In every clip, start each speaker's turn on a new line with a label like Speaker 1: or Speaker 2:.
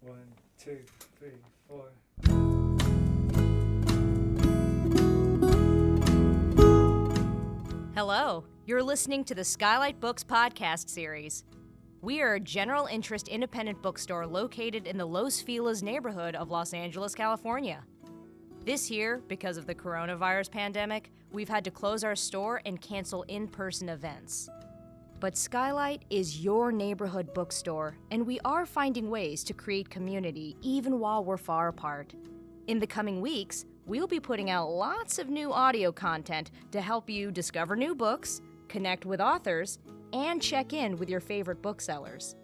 Speaker 1: One, two, three, four.
Speaker 2: Hello, you're listening to the SKYLIT Books podcast series. We are a general interest independent bookstore located in the Los Feliz neighborhood of Los Angeles, California. This year, because of the coronavirus pandemic, we've had to close our store and cancel in-person events. But SKYLIT is your neighborhood bookstore, and we are finding ways to create community even while we're far apart. In the coming weeks, we'll be putting out lots of new audio content to help you discover new books, connect with authors, and check in with your favorite booksellers.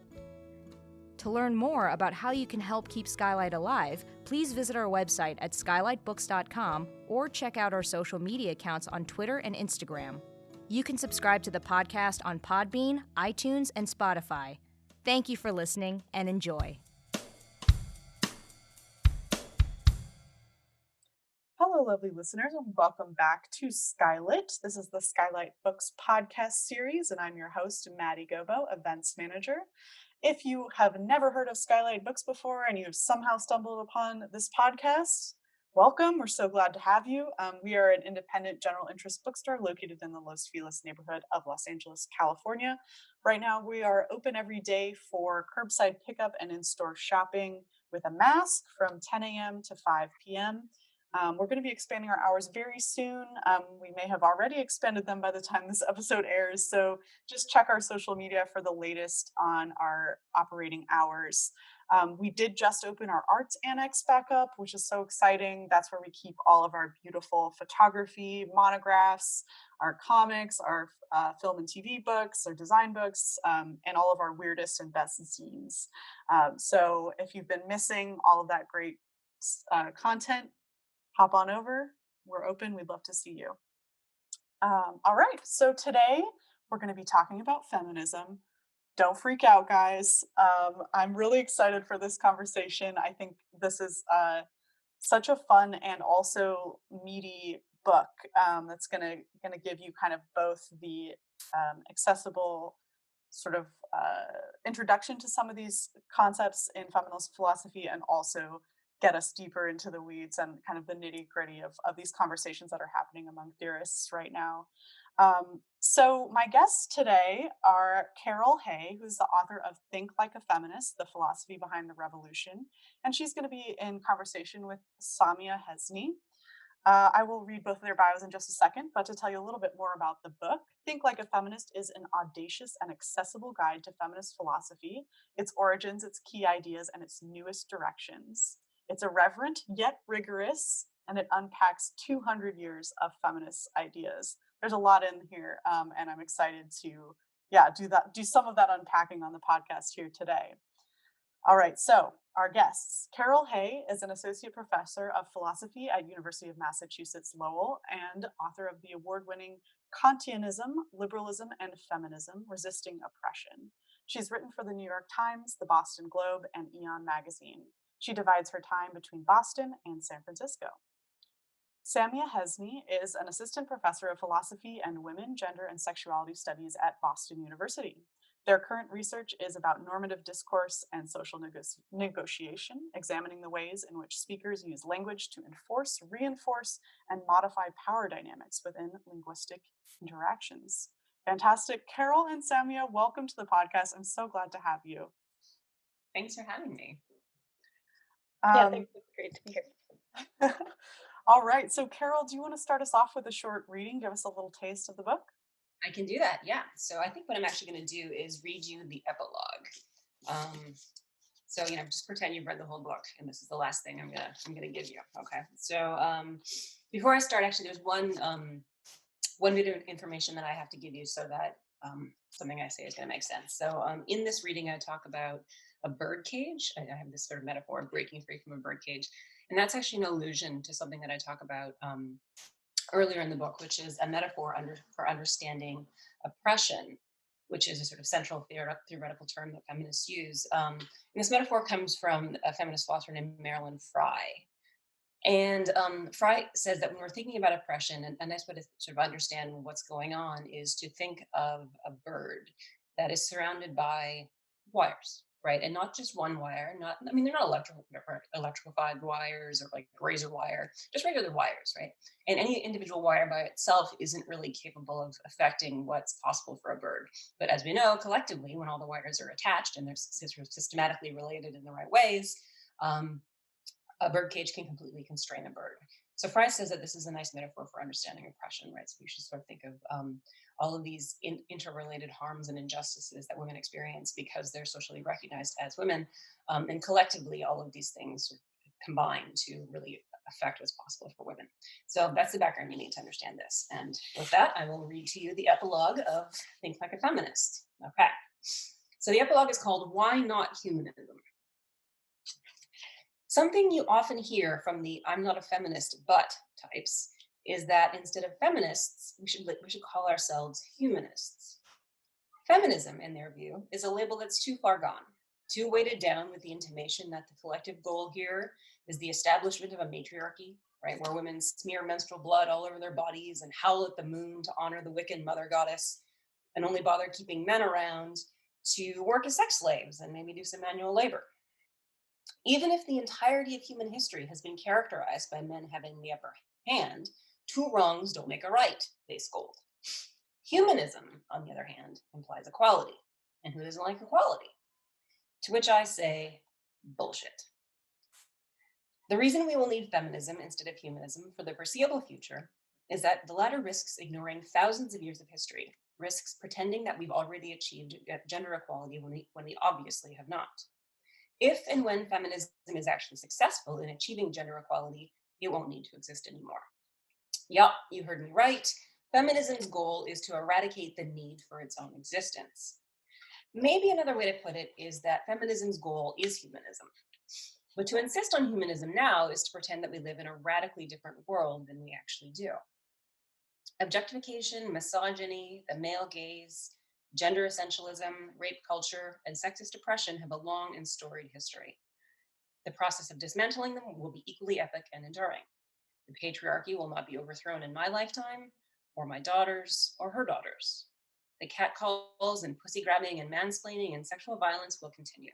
Speaker 2: To learn more about how you can help keep SKYLIT alive, please visit our website at skylitbooks.com or check out our social media accounts on Twitter and Instagram. You can subscribe to the podcast on Podbean, iTunes, and Spotify. Thank you for listening and enjoy.
Speaker 3: Hello, lovely listeners, and welcome back to SKYLIT. This is the SKYLIT Books podcast series, and I'm your host, Maddie Gobbo, events manager. If you have never heard of SKYLIT Books before and you've somehow stumbled upon this podcast, welcome. We're so glad to have you. We are an independent general interest bookstore located in the Los Feliz neighborhood of Los Angeles, California. Right now, we are open every day for curbside pickup and in-store shopping with a mask from 10 a.m. to 5 p.m. We're going to be expanding our hours very soon. We may have already expanded them by the time this episode airs, so just check our social media for the latest on our operating hours. We did just open our arts annex back up, which is so exciting. That's where we keep all of our beautiful photography, monographs, our comics, our film and TV books, our design books, and all of our weirdest and best zines. So if you've been missing all of that great content, hop on over. We're open. We'd love to see you. All right. So today we're going to be talking about feminism. Don't freak out, guys. I'm really excited for this conversation. I think this is such a fun and also meaty book that's going to give you kind of both the accessible sort of introduction to some of these concepts in feminist philosophy and also get us deeper into the weeds and kind of the nitty gritty of these conversations that are happening among theorists right now. So my guests today are Carol Hay, who's the author of Think Like a Feminist, The Philosophy Behind the Revolution. And she's going to be in conversation with Samia Hesni. I will read both of their bios in just a second, but to tell you a little bit more about the book, Think Like a Feminist is an audacious and accessible guide to feminist philosophy, its origins, its key ideas, and its newest directions. It's irreverent yet rigorous, and it unpacks 200 years of feminist ideas. There's a lot in here, and I'm excited to do some of that unpacking on the podcast here today. All right, so our guests. Carol Hay is an associate professor of philosophy at University of Massachusetts Lowell and author of the award-winning Kantianism, Liberalism, and Feminism, Resisting Oppression. She's written for the New York Times, the Boston Globe, and Aeon magazine. She divides her time between Boston and San Francisco. Samia Hesni is an assistant professor of philosophy and women, gender, and sexuality studies at Boston University. Their current research is about normative discourse and social negotiation, examining the ways in which speakers use language to enforce, reinforce, and modify power dynamics within linguistic interactions. Fantastic. Carol and Samia, welcome to the podcast. I'm so glad to have you.
Speaker 4: Thanks for having me.
Speaker 3: Thanks.
Speaker 4: It's great to be here.
Speaker 3: All right. So, Carol, do you want to start us off with a short reading? Give us a little taste of the book.
Speaker 4: I can do that. Yeah. So I think what I'm actually going to do is read you the epilogue. So just pretend you've read the whole book, and this is the last thing I'm gonna give you. Okay. So before I start, actually, there's one bit of information that I have to give you so that something I say is going to make sense. So in this reading, I talk about a bird cage. I have this sort of metaphor of breaking free from a bird cage. And that's actually an allusion to something that I talk about earlier in the book, which is a metaphor for understanding oppression, which is a sort of central theoretical term that feminists use. And this metaphor comes from a feminist philosopher named Marilyn Frye. And Frye says that when we're thinking about oppression, and a nice way to sort of understand what's going on is to think of a bird that is surrounded by wires. right? And not just one wire, I mean, they're not electrified wires or like razor wire, just regular wires, right? And any individual wire by itself isn't really capable of affecting what's possible for a bird. But as we know, collectively, when all the wires are attached and they're systematically related in the right ways, a bird cage can completely constrain a bird. So Fry says that this is a nice metaphor for understanding oppression, right? So we should sort of think of all of these interrelated harms and injustices that women experience because they're socially recognized as women. And collectively, all of these things combine to really affect what's possible for women. So that's the background you need to understand this. And with that, I will read to you the epilogue of Think Like a Feminist. Okay. So the epilogue is called Why Not Humanism? Something you often hear from the I'm not a feminist but types is that instead of feminists, we should call ourselves humanists. Feminism, in their view, is a label that's too far gone, too weighted down with the intimation that the collective goal here is the establishment of a matriarchy, right, where women smear menstrual blood all over their bodies and howl at the moon to honor the Wiccan mother goddess, and only bother keeping men around to work as sex slaves and maybe do some manual labor. Even if the entirety of human history has been characterized by men having the upper hand, two wrongs don't make a right, they scold. Humanism, on the other hand, implies equality. And who doesn't like equality? To which I say, bullshit. The reason we will need feminism instead of humanism for the foreseeable future is that the latter risks ignoring thousands of years of history, risks pretending that we've already achieved gender equality when we obviously have not. If and when feminism is actually successful in achieving gender equality, it won't need to exist anymore. Yup, you heard me right. Feminism's goal is to eradicate the need for its own existence. Maybe another way to put it is that feminism's goal is humanism. But to insist on humanism now is to pretend that we live in a radically different world than we actually do. Objectification, misogyny, the male gaze, gender essentialism, rape culture, and sexist oppression have a long and storied history. The process of dismantling them will be equally epic and enduring. The patriarchy will not be overthrown in my lifetime, or my daughter's, or her daughter's. The catcalls and pussy grabbing and mansplaining and sexual violence will continue.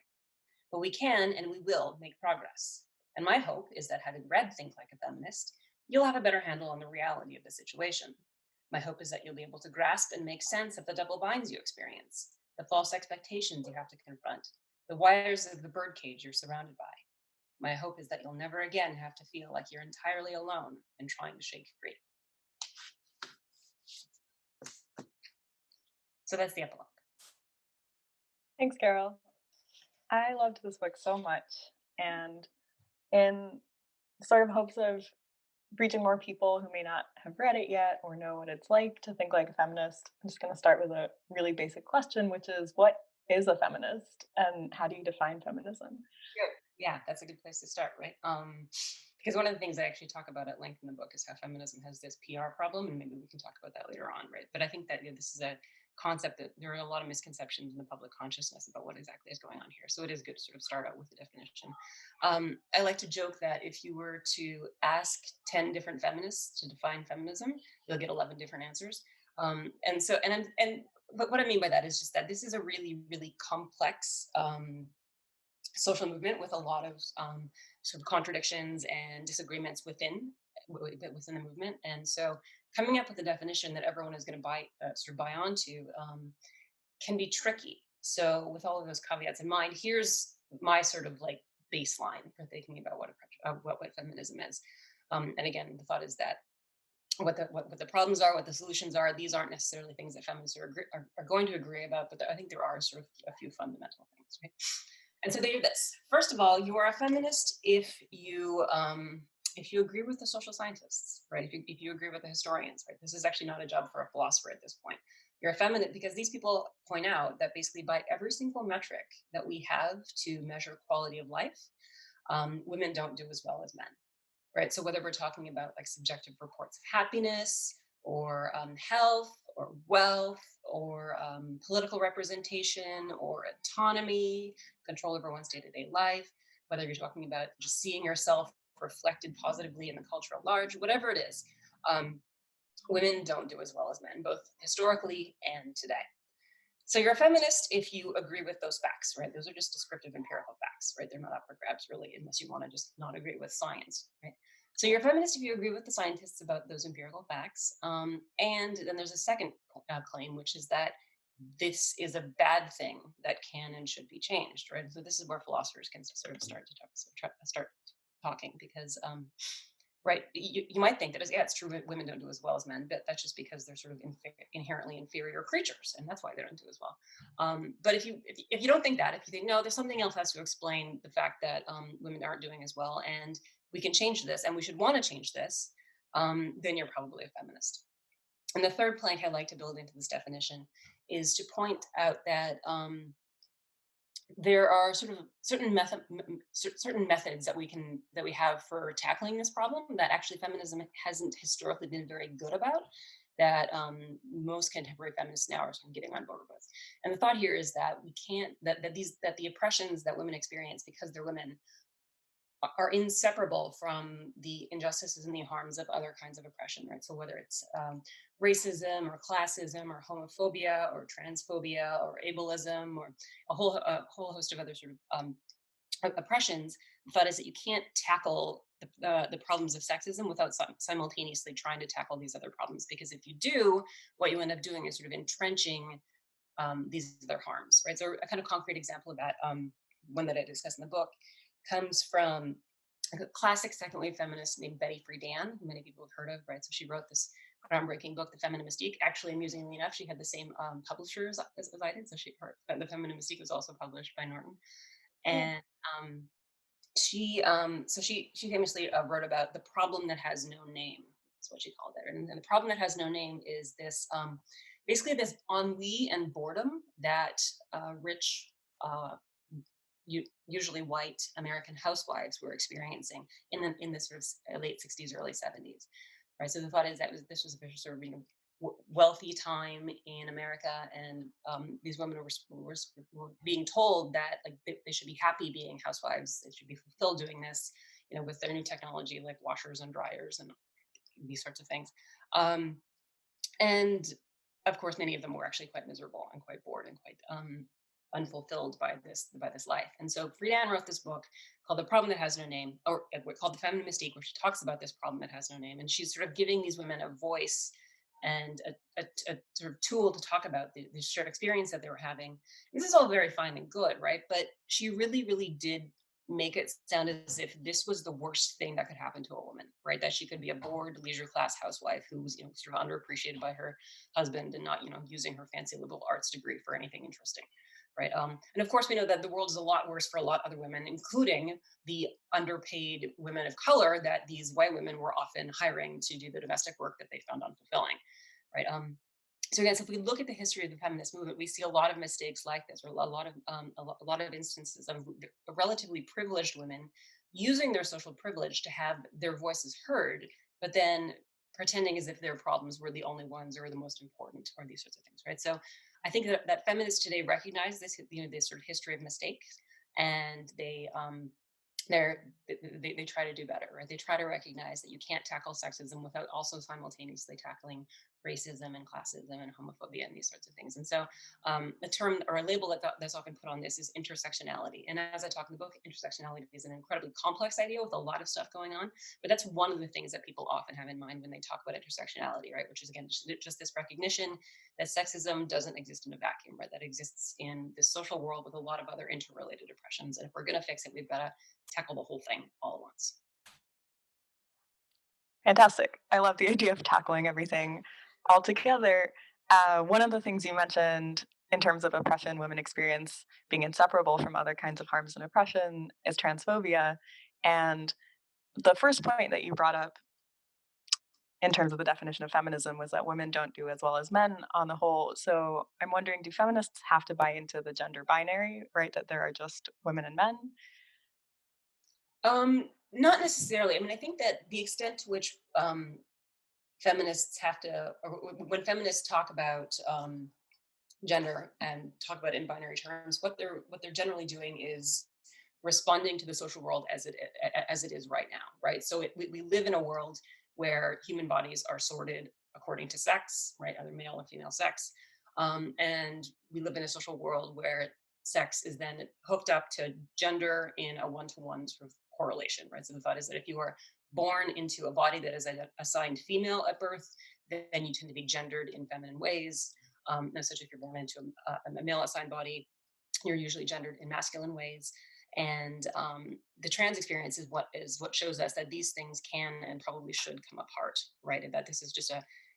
Speaker 4: But we can and we will make progress. And my hope is that having read Think Like a Feminist, you'll have a better handle on the reality of the situation. My hope is that you'll be able to grasp and make sense of the double binds you experience, the false expectations you have to confront, the wires of the birdcage you're surrounded by. My hope is that you'll never again have to feel like you're entirely alone in trying to shake free. So that's the epilogue.
Speaker 5: Thanks, Carol. I loved this book so much, and in sort of hopes of reaching more people who may not have read it yet or know what it's like to think like a feminist, I'm just going to start with a really basic question, which is, what is a feminist and how do you define feminism?
Speaker 4: Good. Yeah, that's a good place to start, right? Because one of the things I actually talk about at length in the book is how feminism has this PR problem, and maybe we can talk about that later on, right? But I think that this is a concept that there are a lot of misconceptions in the public consciousness about what exactly is going on here. So it is good to sort of start out with the definition. I like to joke that if you were to ask 10 different feminists to define feminism, you'll get 11 different answers. But what I mean by that is just that this is a really, really complex social movement with a lot of sort of contradictions and disagreements within the movement. And so coming up with a definition that everyone is going to buy onto can be tricky. So with all of those caveats in mind, here's my sort of like baseline for thinking about what feminism is. And again, the thought is that what the problems are, what the solutions are, these aren't necessarily things that feminists are going to agree about, but I think there are sort of a few fundamental things, right? And so they do this. First of all, you are a feminist if you agree with the social scientists, right? If you agree with the historians, right? This is actually not a job for a philosopher at this point. You're a feminist because these people point out that basically by every single metric that we have to measure quality of life, women don't do as well as men, right? So whether we're talking about like subjective reports of happiness or health or wealth or political representation or autonomy, control over one's day-to-day life, whether you're talking about just seeing yourself reflected positively in the culture at large, whatever it is, women don't do as well as men, both historically and today. So you're a feminist if you agree with those facts, right? Those are just descriptive empirical facts, right? They're not up for grabs really, unless you want to just not agree with science, right? So you're a feminist if you agree with the scientists about those empirical facts. And then there's a second claim, which is that this is a bad thing that can and should be changed, right? So this is where philosophers can sort of start talking, because right, you might think that it's true women don't do as well as men, but that's just because they're sort of inherently inferior creatures, and that's why they don't do as well. But if you don't think that, if you think no, there's something else has to explain the fact that women aren't doing as well, and we can change this, and we should want to change this, then you're probably a feminist. And the third plank I'd like to build into this definition is to point out that there are sort of certain methods that we have for tackling this problem that actually feminism hasn't historically been very good about, that most contemporary feminists now are sort of getting on board with. And the thought here is that we can't that the oppressions that women experience because they're women are inseparable from the injustices and the harms of other kinds of oppression, right? So whether it's racism or classism or homophobia or transphobia or ableism or a whole host of other sort of oppressions, the thought is that you can't tackle the problems of sexism without simultaneously trying to tackle these other problems, because if you do, what you end up doing is sort of entrenching these other harms, right? So a kind of concrete example of that, one that I discuss in the book, comes from a classic second wave feminist named Betty Friedan, who many people have heard of, right? So she wrote this groundbreaking book, The Feminine Mystique. Actually, amusingly enough, she had the same publishers as I did. So The Feminine Mystique was also published by Norton. And she famously wrote about the problem that has no name. That's what she called it. And the problem that has no name is this, basically this ennui and boredom that rich, usually white American housewives were experiencing in the sort of late 60s, early 70s, right? So the thought is that this was a sort of wealthy time in America, and these women were being told that like they should be happy being housewives, they should be fulfilled doing this, with their new technology like washers and dryers and these sorts of things, and of course many of them were actually quite miserable and quite bored and quite unfulfilled by this life. And so Friedan wrote this book called The Problem That Has No Name, or called The Feminine Mystique, where she talks about this problem that has no name. And she's sort of giving these women a voice and a sort of tool to talk about the shared experience that they were having. This is all very fine and good, right? But she really, really did make it sound as if this was the worst thing that could happen to a woman, right? That she could be a bored leisure class housewife who was, sort of underappreciated by her husband and not, using her fancy liberal arts degree for anything interesting. Right. And of course, we know that the world is a lot worse for a lot of other women, including the underpaid women of color that these white women were often hiring to do the domestic work that they found unfulfilling. Right. So again, so if we look at the history of the feminist movement, we see a lot of mistakes like this, or a lot of instances of relatively privileged women using their social privilege to have their voices heard, but then pretending as if their problems were the only ones or the most important, or these sorts of things, right? So I think that feminists today recognize this, this sort of history of mistakes, and they try to do better, right? They try to recognize that you can't tackle sexism without also simultaneously tackling racism and classism and homophobia and these sorts of things. And so a term or a label that's often put on this is intersectionality. And as I talk in the book, intersectionality is an incredibly complex idea with a lot of stuff going on, but that's one of the things that people often have in mind when they talk about intersectionality, right? Which is, again, just this recognition that sexism doesn't exist in a vacuum, right? That exists in this social world with a lot of other interrelated oppressions. And if we're going to fix it, we've got to tackle the whole thing all at once.
Speaker 5: Fantastic. I love the idea of tackling everything all together. One of the things you mentioned in terms of oppression women experience being inseparable from other kinds of harms and oppression is transphobia. And the first point that you brought up in terms of the definition of feminism was that women don't do as well as men on the whole. So I'm wondering, do feminists have to buy into the gender binary, right? That there are just women and men?
Speaker 4: Not necessarily. I mean, I think that the extent to which feminists have to, or when feminists talk about gender and talk about it in binary terms, what they're generally doing is responding to the social world as it is right now, right? So we live in a world where human bodies are sorted according to sex, right, either male or female sex. And we live in a social world where sex is then hooked up to gender in a one-to-one sort of correlation, right? So the thought is that if you are born into a body that is assigned female at birth, then you tend to be gendered in feminine ways. No, such if you're born into a male assigned body, you're usually gendered in masculine ways. And the trans experience is what shows us that these things can and probably should come apart, right? And that this is just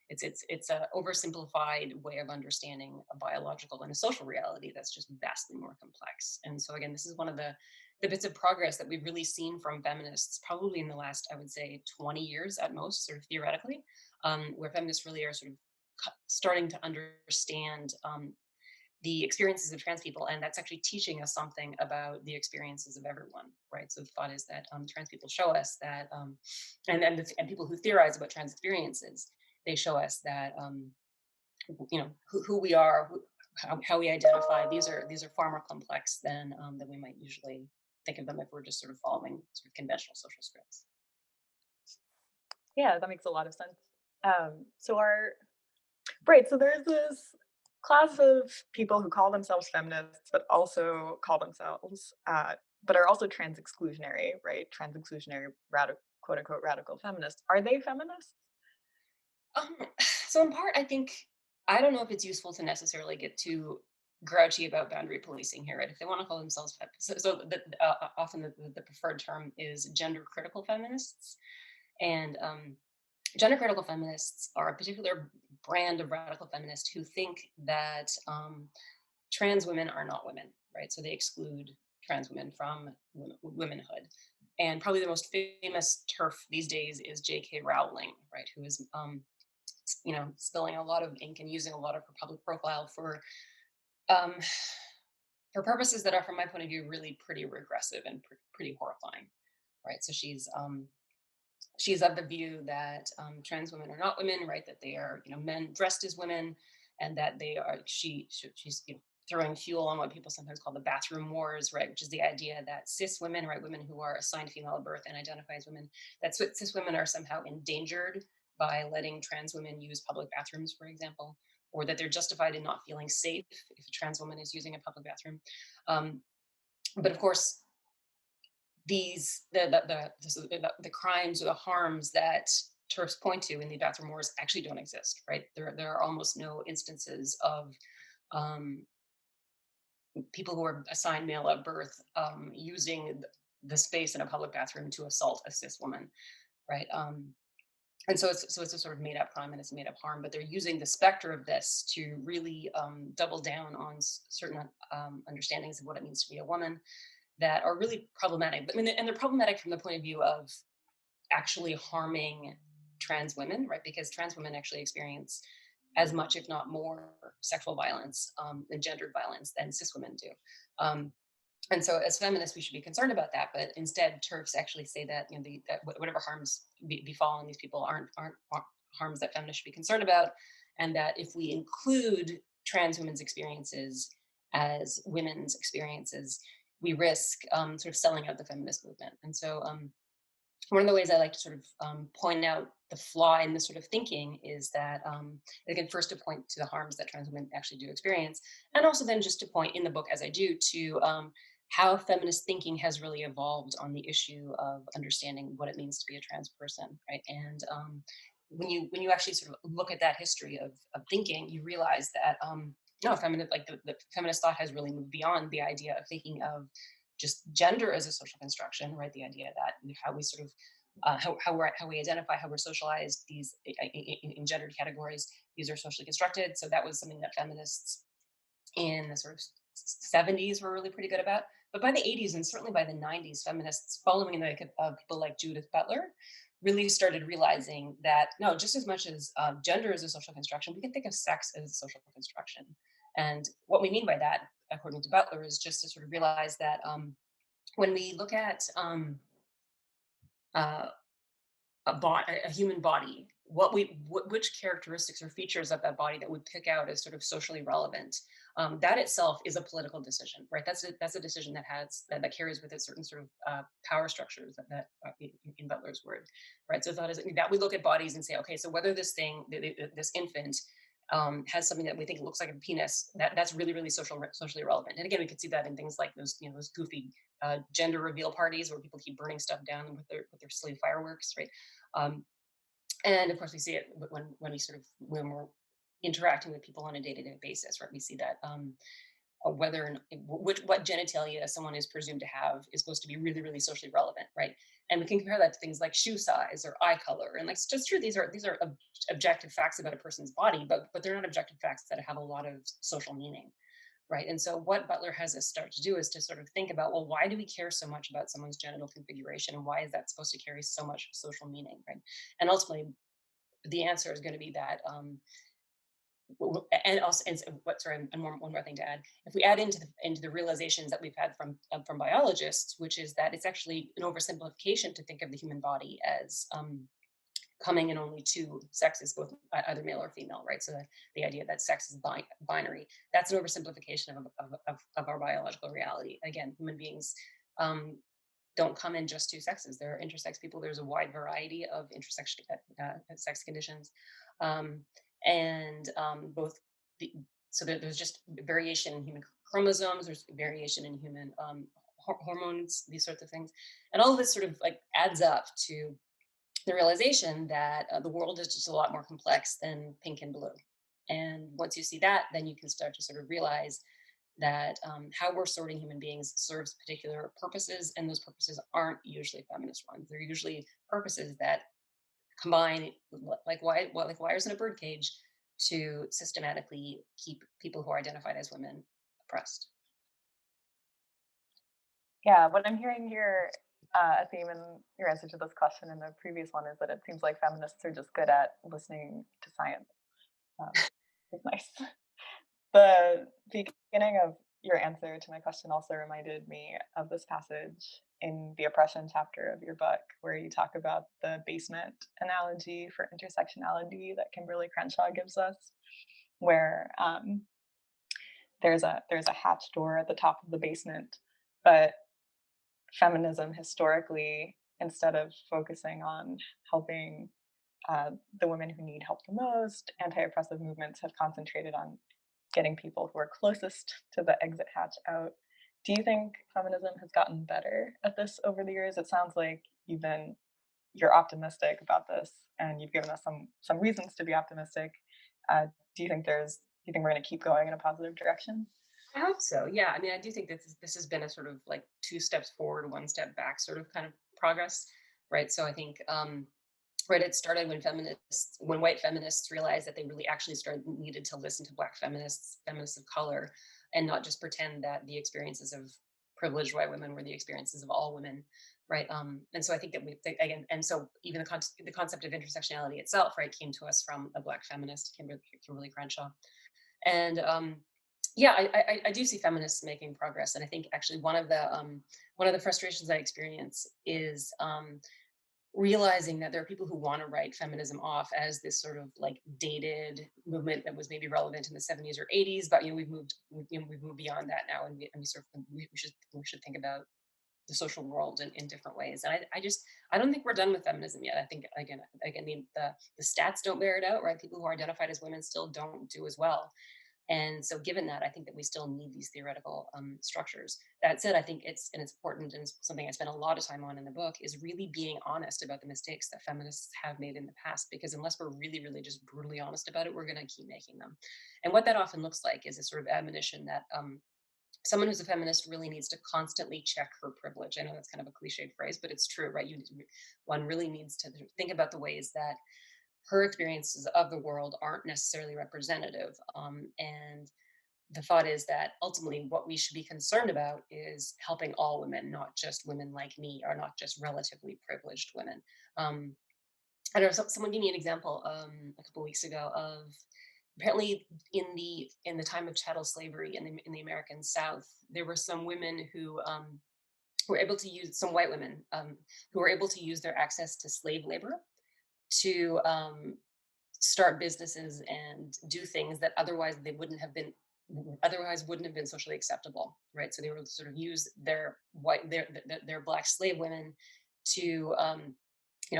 Speaker 4: it's a oversimplified way of understanding a biological and a social reality that's just vastly more complex. And so again, this is one of the bits of progress that we've really seen from feminists probably in the last, I would say, 20 years at most, sort of theoretically, where feminists really are sort of starting to understand the experiences of trans people, and that's actually teaching us something about the experiences of everyone, right? So the thought is that trans people show us that, and people who theorize about trans experiences, they show us that who we are, how we identify. These are far more complex than we might usually think of them if we're just sort of following sort of conventional social scripts.
Speaker 5: Yeah, that makes a lot of sense. So there's this class of people who call themselves feminists, but also call themselves, but are also trans exclusionary, right? Trans exclusionary, quote unquote, radical feminists. Are they feminists?
Speaker 4: So in part, I think, I don't know if it's useful to necessarily get too grouchy about boundary policing here, right? If they want to call themselves often the preferred term is gender critical feminists. And gender critical feminists are a particular brand of radical feminists who think that trans women are not women, right? So they exclude trans women from womanhood. And probably the most famous TERF these days is J.K. Rowling, right? Who is, spilling a lot of ink and using a lot of her public profile for purposes that are, from my point of view, really pretty regressive and pretty horrifying, right? So she's of the view that trans women are not women, right? That they are, men dressed as women, and that they are. She's throwing fuel on what people sometimes call the bathroom wars, right? Which is the idea that cis women, right, women who are assigned female at birth and identify as women, that cis women are somehow endangered by letting trans women use public bathrooms, for example, or that they're justified in not feeling safe if a trans woman is using a public bathroom. But of course, the crimes or the harms that TERFs point to in the bathroom wars actually don't exist, right? There are almost no instances of people who are assigned male at birth using the space in a public bathroom to assault a cis woman, right? And so it's a sort of made up crime and it's a made up harm, but they're using the specter of this to really double down on certain understandings of what it means to be a woman that are really problematic. I mean, and they're problematic from the point of view of actually harming trans women, right? Because trans women actually experience as much, if not more, sexual violence and gendered violence than cis women do. And so as feminists, we should be concerned about that. But instead, TERFs actually say that, that whatever harms befallen these people aren't harms that feminists should be concerned about. And that if we include trans women's experiences as women's experiences, we risk sort of selling out the feminist movement. And so one of the ways I like to sort of point out the flaw in this sort of thinking is that, again, first to point to the harms that trans women actually do experience, and also then just to point in the book, as I do, to how feminist thinking has really evolved on the issue of understanding what it means to be a trans person, right? And when you actually sort of look at that history of thinking, you realize that no, the feminist thought has really moved beyond the idea of thinking of just gender as a social construction, right? The idea that how we sort of how we identify, how we're socialized, these in gendered categories, these are socially constructed. So that was something that feminists in the sort of 70s were really pretty good about. But by the 80s and certainly by the 90s, feminists following in the wake of people like Judith Butler really started realizing that no, just as much as gender is a social construction, we can think of sex as a social construction. And what we mean by that, according to Butler, is just to sort of realize that when we look at a human body, which characteristics or features of that body that we pick out as sort of socially relevant, that itself is a political decision, right? That's a decision that carries with it certain sort of power structures that in Butler's word, right? So thought is that we look at bodies and say, okay, so whether this thing, this infant, has something that we think looks like a penis, that's really, really socially relevant. And again, we could see that in things like those, those goofy gender reveal parties where people keep burning stuff down with their silly fireworks, right? And of course, we see it when we're interacting with people on a day-to-day basis, right? We see that whether what genitalia someone is presumed to have is supposed to be really, really socially relevant, right? And we can compare that to things like shoe size or eye color, and like it's just true. These are objective facts about a person's body, but they're not objective facts that have a lot of social meaning, right? And so what Butler has us start to do is to sort of think about, well, why do we care so much about someone's genital configuration, and why is that supposed to carry so much social meaning, right? And ultimately, the answer is going to be that. And also, and one more thing to add. If we add into the realizations that we've had from biologists, which is that it's actually an oversimplification to think of the human body as coming in only two sexes, both either male or female, right? So the idea that sex is binary, that's an oversimplification of our biological reality. Again, human beings don't come in just two sexes. There are intersex people. There's a wide variety of intersex sex conditions. So there's just variation in human chromosomes, there's variation in human hormones, these sorts of things. And all of this sort of like adds up to the realization that the world is just a lot more complex than pink and blue. And once you see that, then you can start to sort of realize that how we're sorting human beings serves particular purposes, and those purposes aren't usually feminist ones. They're usually purposes that combine like wires in a birdcage to systematically keep people who are identified as women oppressed.
Speaker 5: Yeah, what I'm hearing here, a theme in your answer to this question and the previous one, is that it seems like feminists are just good at listening to science. It's nice. The beginning of your answer to my question also reminded me of this passage in the oppression chapter of your book, where you talk about the basement analogy for intersectionality that Kimberly Crenshaw gives us, where there's a hatch door at the top of the basement, but feminism historically, instead of focusing on helping the women who need help the most, anti-oppressive movements have concentrated on getting people who are closest to the exit hatch out. Do you think feminism has gotten better at this over the years? It sounds like you're optimistic about this, and you've given us some reasons to be optimistic. Do you think we're going to keep going in a positive direction?
Speaker 4: I hope so. Yeah. I mean, I do think that this has been a sort of like 2 steps forward, 1 step back sort of kind of progress, right? So I think right, it started when white feminists realized that they really actually needed to listen to Black feminists of color, and not just pretend that the experiences of privileged white women were the experiences of all women, right? And so I think that again, and so even the concept of intersectionality itself, right, came to us from a Black feminist, Kimberly Crenshaw. And yeah, I do see feminists making progress, and I think actually one of the frustrations I experience is realizing that there are people who want to write feminism off as this sort of like dated movement that was maybe relevant in the 70s or 80s, but we've moved beyond that now, and we should think about the social world in different ways. And I don't think we're done with feminism yet. I think again the stats don't bear it out, right? People who are identified as women still don't do as well. And so given that, I think that we still need these theoretical structures. That said, I think it's important, and it's something I spent a lot of time on in the book, is really being honest about the mistakes that feminists have made in the past, because unless we're really, really just brutally honest about it, we're going to keep making them. And what that often looks like is a sort of admonition that someone who's a feminist really needs to constantly check her privilege. I know that's kind of a cliched phrase, but it's true, right? One really needs to think about the ways that her experiences of the world aren't necessarily representative. And the thought is that ultimately what we should be concerned about is helping all women, not just women like me, or not just relatively privileged women. I don't know, someone gave me an example a couple of weeks ago of apparently in the time of chattel slavery in the American South, there were some women who were able to use, some white women who were able to use their access to slave labor to start businesses and do things that otherwise wouldn't have been socially acceptable, right? So they were sort of use their Black slave women to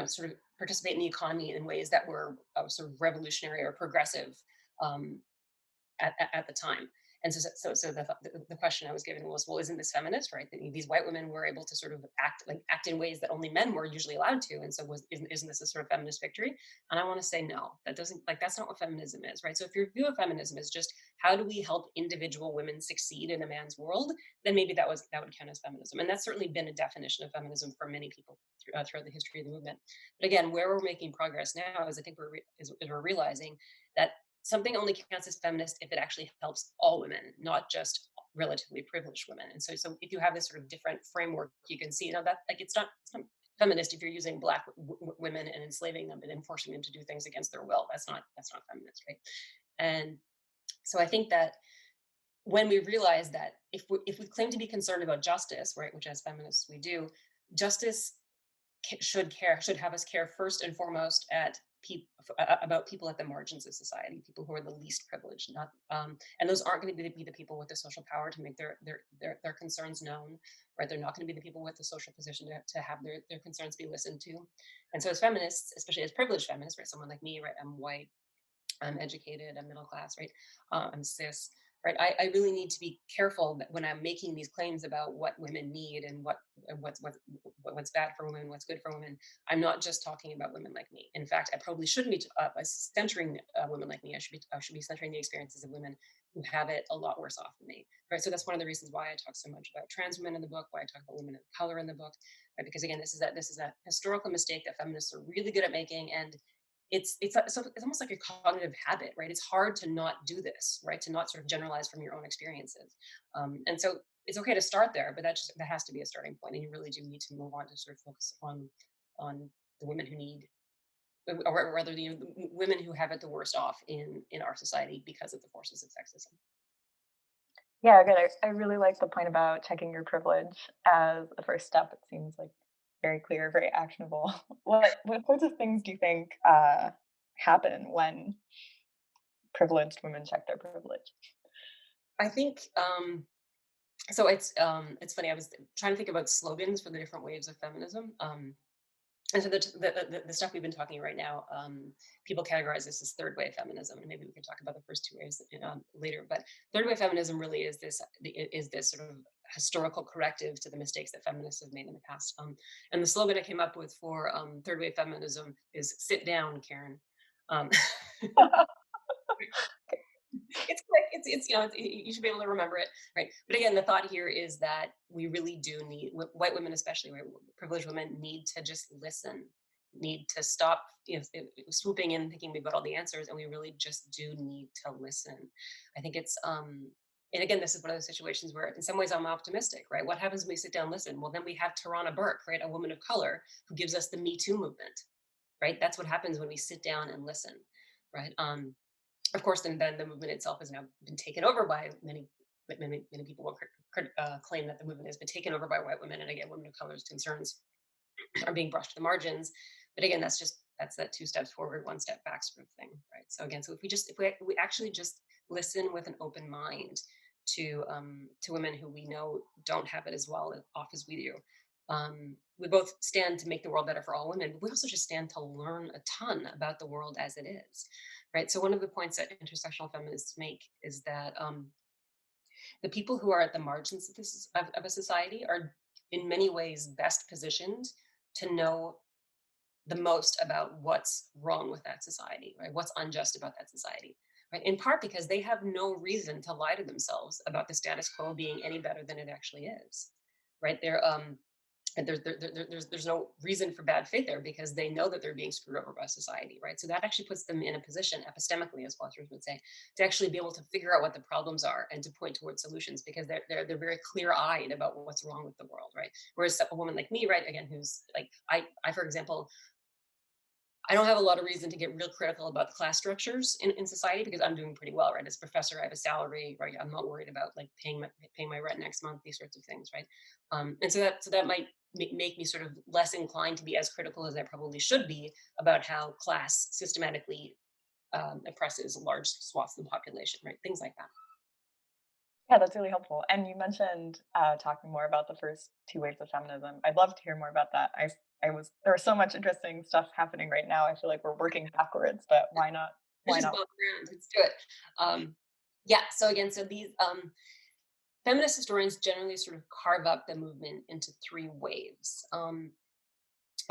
Speaker 4: sort of participate in the economy in ways that were sort of revolutionary or progressive, at the time. And so the question I was given was, well, isn't this feminist, right? That these white women were able to sort of act in ways that only men were usually allowed to, and so isn't this a sort of feminist victory? And I want to say no, that's not what feminism is, right? So if your view of feminism is just how do we help individual women succeed in a man's world, then maybe that would count as feminism, and that's certainly been a definition of feminism for many people throughout the history of the movement. But again, where we're making progress now is I think we're realizing that something only counts as feminist if it actually helps all women, not just relatively privileged women. And so if you have this sort of different framework, you can see, that like it's not feminist if you're using black women and enslaving them and enforcing them to do things against their will. That's not feminist, right? And so I think that when we realize that if we claim to be concerned about justice, right, which as feminists we do, justice should have us care first and foremost about people at the margins of society, people who are the least privileged, not and those aren't going to be the people with the social power to make their concerns known, right? They're not going to be the people with the social position to have their concerns be listened to. And so as feminists, especially as privileged feminists, right, someone like me, right, I'm white, I'm educated, I'm middle class, right, I'm cis, right, I really need to be careful that when I'm making these claims about what women need and what's bad for women, what's good for women, I'm not just talking about women like me. In fact, I probably shouldn't be centering women like me. I should be centering the experiences of women who have it a lot worse off than me, right? So that's one of the reasons why I talk so much about trans women in the book, why I talk about women of color in the book, right? Because again, this is a historical mistake that feminists are really good at making, and it's almost like a cognitive habit, right? It's hard to not do this, right? To not sort of generalize from your own experiences, and so it's okay to start there, but that has to be a starting point, and you really do need to move on to sort of focus on the women who need, or rather, the women who have it the worst off in our society because of the forces of sexism.
Speaker 5: Yeah, good. I really like the point about checking your privilege as a first step. It seems like very clear, very actionable. What sorts of things do you think happen when privileged women check their privilege?
Speaker 4: I think so. It's funny. I was trying to think about slogans for the different waves of feminism. And so the stuff we've been talking right now, people categorize this as third wave feminism, and maybe we can talk about the first two waves later. But third wave feminism really is this sort of historical corrective to the mistakes that feminists have made in the past. And the slogan I came up with for third wave feminism is "Sit down, Karen." Um, it's quick. You should be able to remember it, right? But again, the thought here is that we really do need, white women especially, right, privileged women need to just listen, need to stop swooping in thinking we've got all the answers, and we really just do need to listen. I think it's and again, this is one of those situations where in some ways I'm optimistic, right? What happens when we sit down and listen? Well, then we have Tarana Burke, right, a woman of color, who gives us the Me Too movement, right? That's what happens when we sit down and listen, right? Of course, then the movement itself has now been taken over by many people will claim that the movement has been taken over by white women, and again, women of color's concerns are being brushed to the margins. But again, that's that 2 steps forward, 1 step back sort of thing, right? So again, so if we actually just listen with an open mind to women who we know don't have it as well off as we do, we both stand to make the world better for all women, but we also just stand to learn a ton about the world as it is, right? So one of the points that intersectional feminists make is that the people who are at the margins of a society are in many ways best positioned to know the most about what's wrong with that society, right? What's unjust about that society, right? In part because they have no reason to lie to themselves about the status quo being any better than it actually is, right? And there's no reason for bad faith there because they know that they're being screwed over by society, right? So that actually puts them in a position, epistemically, as philosophers would say, to actually be able to figure out what the problems are and to point towards solutions because they're very clear-eyed about what's wrong with the world, right? Whereas a woman like me, right, again, who's like I for example, I don't have a lot of reason to get real critical about the class structures in society because I'm doing pretty well, right? As a professor, I have a salary, right? I'm not worried about like paying my rent next month, these sorts of things, right? And so that might make me sort of less inclined to be as critical as I probably should be about how class systematically oppresses large swaths of the population, right? Things like that.
Speaker 5: Yeah, that's really helpful. And you mentioned talking more about the first 2 waves of feminism. I'd love to hear more about that. There was so much interesting stuff happening right now. I feel like we're working backwards, but why not
Speaker 3: Why
Speaker 4: just
Speaker 3: not?
Speaker 4: both around. Let's do it. Yeah. So again, so these feminist historians generally sort of carve up the movement into three waves. And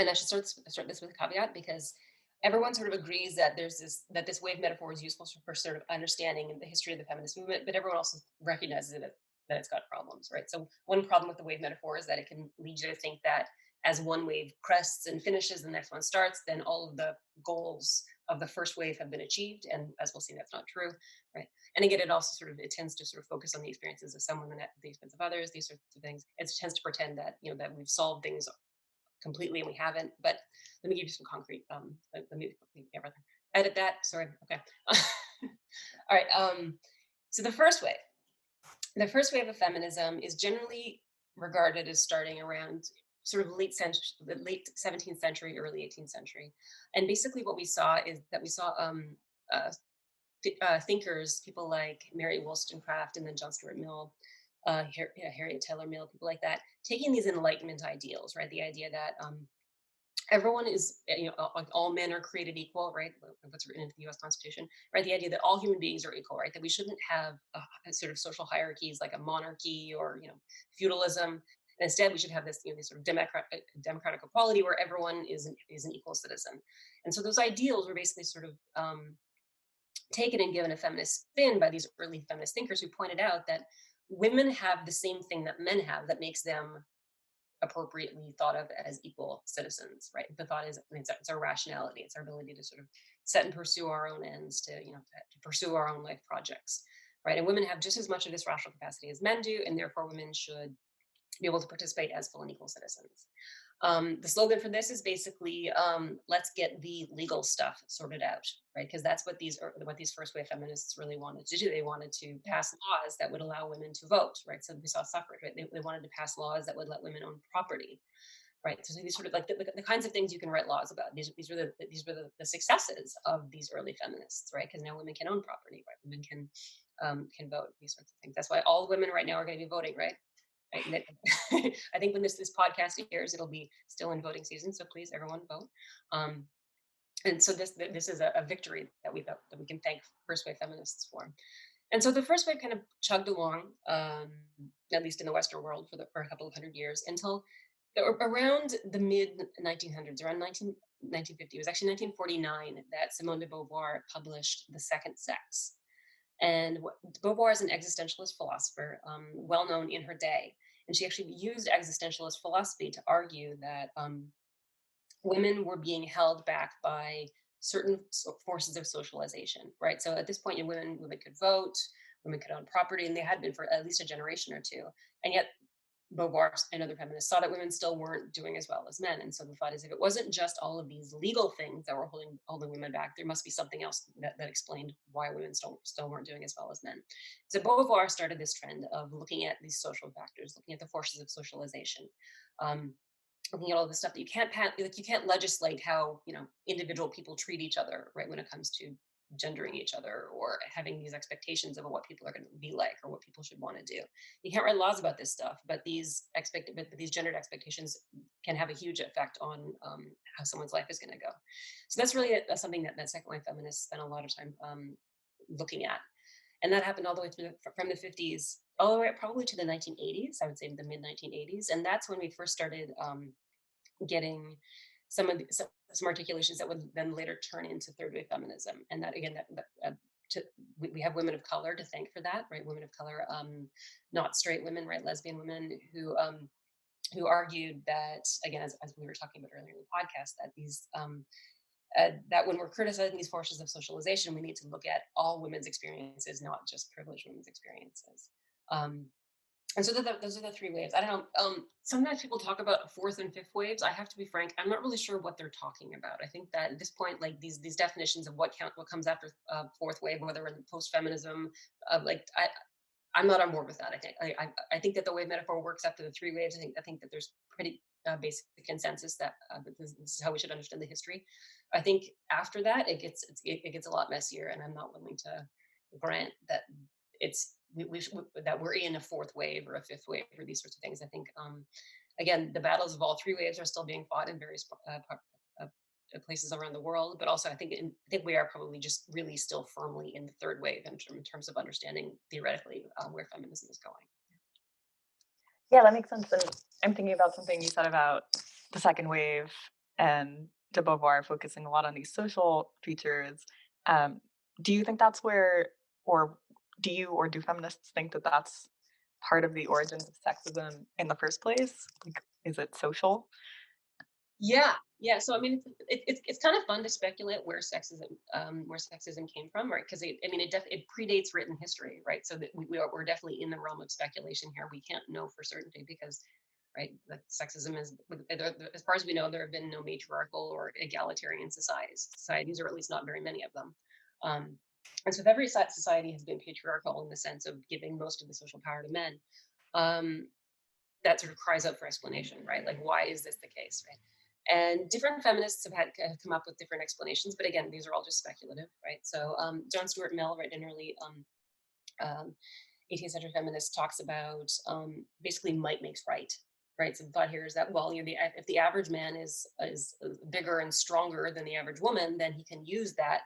Speaker 4: I should start this with a caveat because everyone sort of agrees that this wave metaphor is useful for sort of understanding the history of the feminist movement, but everyone also recognizes that it's got problems, right? So one problem with the wave metaphor is that it can lead you to think that as one wave crests and finishes, the next one starts, then all of the goals of the first wave have been achieved, and as we'll see, that's not true, right? And again, it tends to sort of focus on the experiences of some women at the expense of others, these sorts of things. It tends to pretend that that we've solved things completely and we haven't. But let me give you some concrete. Let me everything. Edit that. Sorry. Okay. All right. So the first wave of feminism is generally regarded as starting around sort of the late 17th century, early 18th century, and basically what we saw is that we saw uh, thinkers, people like Mary Wollstonecraft and then John Stuart Mill, Harriet Taylor Mill, people like that, taking these Enlightenment ideals, right? The idea that everyone is, all men are created equal, right? What's written into the U.S. Constitution, right? The idea that all human beings are equal, right? That we shouldn't have a sort of social hierarchies like a monarchy or feudalism. And instead, we should have this, this sort of democratic equality where everyone is an equal citizen. And so those ideals were basically sort of taken and given a feminist spin by these early feminist thinkers who pointed out that women have the same thing that men have that makes them appropriately thought of as equal citizens, right? The thought is it's our rationality, it's our ability to sort of set and pursue our own ends, to pursue our own life projects, right? And women have just as much of this rational capacity as men do, and therefore women should be able to participate as full and equal citizens. The slogan for this is basically let's get the legal stuff sorted out, right? Because that's what these first wave feminists really wanted to do. They wanted to pass laws that would allow women to vote, right? So we saw suffrage, right? They wanted to pass laws that would let women own property, right? So these sort of like the kinds of things you can write laws about. These were the successes of these early feminists, right? Because now women can own property, right? Women can vote, these sorts of things. That's why all women right now are going to be voting, right? Right. I think when this podcast airs, it'll be still in voting season. So please, everyone, vote. And so this is a victory that we can thank first wave feminists for. And so the first wave kind of chugged along, at least in the Western world, for a couple of hundred years until around the mid 1900s, around 1950. It was actually 1949 that Simone de Beauvoir published *The Second Sex*. And Beauvoir is an existentialist philosopher, well known in her day. And she actually used existentialist philosophy to argue that women were being held back by certain forces of socialization, right? So at this point, women could vote, women could own property, and they had been for at least a generation or two. And yet Beauvoir and other feminists saw that women still weren't doing as well as men. And so the thought is, if it wasn't just all of these legal things that were holding women back, there must be something else that explained why women still weren't doing as well as men. So Beauvoir started this trend of looking at these social factors, looking at the forces of socialization, looking at all the stuff that you can't legislate how individual people treat each other, right, when it comes to gendering each other or having these expectations of what people are going to be like or what people should want to do. You can't write laws about this stuff, but these gendered expectations can have a huge effect on how someone's life is going to go. So that's really something that second wave feminists spent a lot of time looking at. And that happened all the way through from the 50s all the way probably to the 1980s, I would say the mid 1980s. And that's when we first started getting some articulations that would then later turn into third wave feminism. And that again, we have women of color to thank for that, right? Women of color, not straight women, right? Lesbian women who argued that, again, as we were talking about earlier in the podcast, that these that when we're criticizing these forces of socialization, we need to look at all women's experiences, not just privileged women's experiences. And so those are the three waves. I don't know. Sometimes people talk about fourth and fifth waves. I have to be frank, I'm not really sure what they're talking about. I think that at this point, like these definitions of what comes after fourth wave, whether in post-feminism, I'm not on board with that. I think that the wave metaphor works after the three waves. I think that there's pretty basic consensus that this is how we should understand the history. I think after that, it gets a lot messier, and I'm not willing to grant that that we're in a fourth wave or a fifth wave or these sorts of things. I think again, the battles of all three waves are still being fought in various places around the world, but also I think we are probably just really still firmly in the third wave in terms of understanding theoretically where feminism is going.
Speaker 5: Yeah, that makes sense. And I'm thinking about something you said about the second wave and de Beauvoir focusing a lot on these social features. Um, do you think that's where, or do feminists think that that's part of the origins of sexism in the first place? Like, is it social?
Speaker 4: Yeah, yeah. So I mean, it's kind of fun to speculate where sexism came from, right? Because it predates written history, right? So that we're definitely in the realm of speculation here. We can't know for certainty because, right, that sexism is, as far as we know, there have been no matriarchal or egalitarian societies, or at least not very many of them. Um, and so if every society has been patriarchal in the sense of giving most of the social power to men, um, that sort of cries out for explanation, right? Like, why is this the case, right? And different feminists have come up with different explanations, but again, these are all just speculative, right? So John Stuart Mill, right, an early 18th century feminist, talks about basically might makes right, right? So the thought here is that, well, if the average man is bigger and stronger than the average woman, then he can use that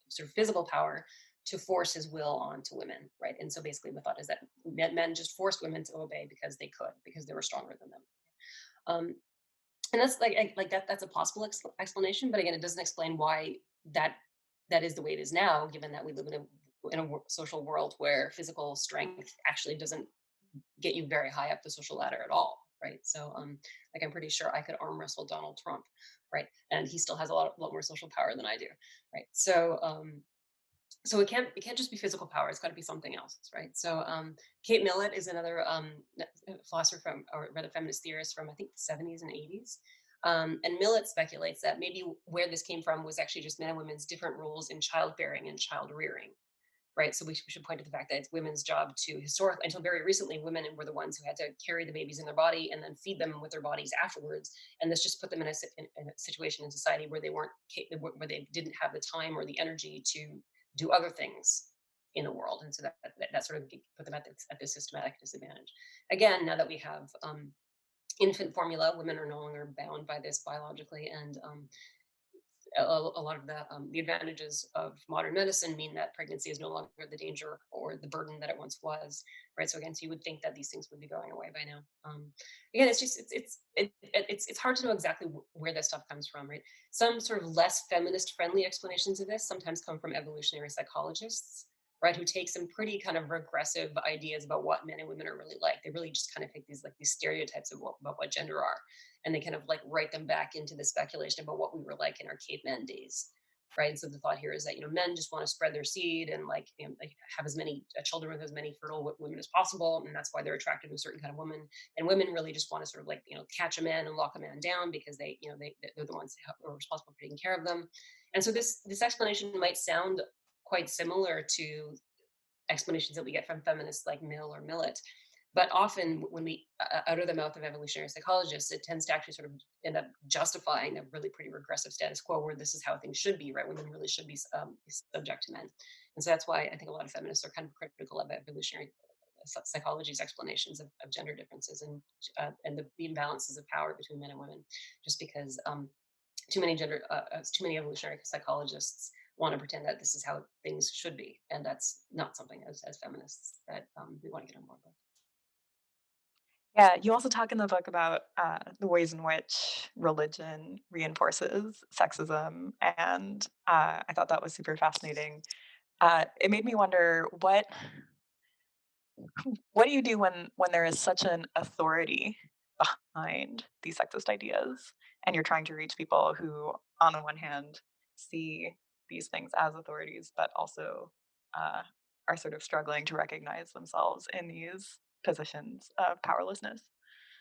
Speaker 4: sort of physical power to force his will onto women, right? And so basically the thought is that men just forced women to obey because they could, because they were stronger than them. Um, and that's like that. That's a possible explanation, but again, it doesn't explain why that that is the way it is now, given that we live in a social world where physical strength actually doesn't get you very high up the social ladder at all, right? So, like I'm pretty sure I could arm wrestle Donald Trump, right? And he still has a lot more social power than I do, right? So it can't just be physical power. It's got to be something else, right? So Kate Millett is another philosopher or rather feminist theorist from I think the 70s and 80s. And Millett speculates that maybe where this came from was actually just men and women's different roles in childbearing and child rearing, right? So we should point to the fact that it's women's job to historically, until very recently, women were the ones who had to carry the babies in their body and then feed them with their bodies afterwards. And this just put them in a situation in society where where they didn't have the time or the energy to do other things in the world, and so that sort of put them at this systematic disadvantage. Again, now that we have infant formula, women are no longer bound by this biologically, and a lot of the advantages of modern medicine mean that pregnancy is no longer the danger or the burden that it once was, right? So again, so you would think that these things would be going away by now. Again, it's hard to know exactly where this stuff comes from, right? Some sort of less feminist friendly explanations of this sometimes come from evolutionary psychologists, right, who take some pretty kind of regressive ideas about what men and women are really like. They really just kind of take these stereotypes about what gender are, and they kind of like write them back into the speculation about what we were like in our caveman days, right? And so the thought here is that men just want to spread their seed and like have as many children with as many fertile women as possible, and that's why they're attracted to a certain kind of woman. And women really just want to sort of catch a man and lock a man down because they're the ones who are responsible for taking care of them. And so this explanation might sound quite similar to explanations that we get from feminists like Mill or Millett. But often, when we out of the mouth of evolutionary psychologists, it tends to actually sort of end up justifying a really pretty regressive status quo where this is how things should be, right? Women really should be subject to men. And so that's why I think a lot of feminists are kind of critical of evolutionary psychology's explanations of gender differences and the imbalances of power between men and women, just because too many evolutionary psychologists want to pretend that this is how things should be, and that's not something as feminists that we want to get on board with.
Speaker 5: Yeah, you also talk in the book about the ways in which religion reinforces sexism, and I thought that was super fascinating. It made me wonder what do you do when there is such an authority behind these sexist ideas, and you're trying to reach people who, on the one hand, see these things as authorities, but also uh, are sort of struggling to recognize themselves in these positions of powerlessness.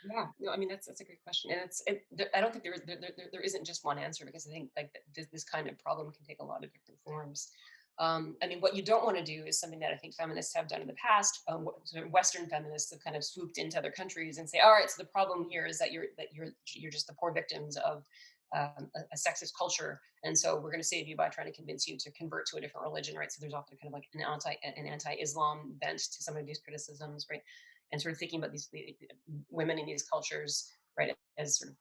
Speaker 4: Yeah, no, I mean that's a great question, and I don't think there isn't just one answer, because I think like this kind of problem can take a lot of different forms. I mean, what you don't want to do is something that I think feminists have done in the past. Sort of Western feminists have kind of swooped into other countries and say, all right, so the problem here is that you're just the poor victims of a sexist culture, and so we're going to save you by trying to convince you to convert to a different religion, right? So there's often kind of like an anti-Islam bent to some of these criticisms, right? And sort of thinking about these women in these cultures, right, as sort of